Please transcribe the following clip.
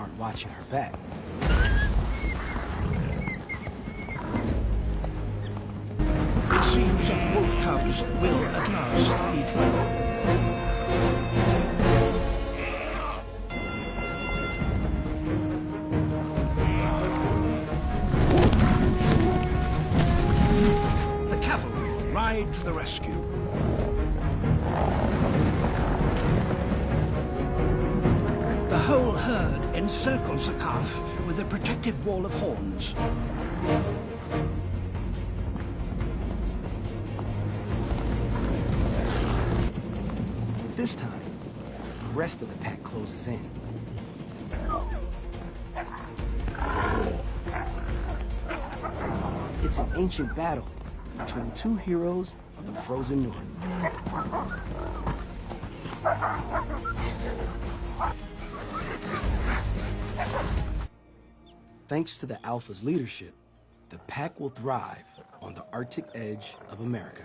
aren't watching her back. It seems that wolf cubs will at last eat well. The cavalry ride to the rescue. The whole herd encircles the calf with a protective wall of horns. This time, the rest of the pack closes in. It's an ancient battle between two heroes of the frozen north. Thanks to the Alpha's leadership, the pack will thrive on the Arctic edge of America.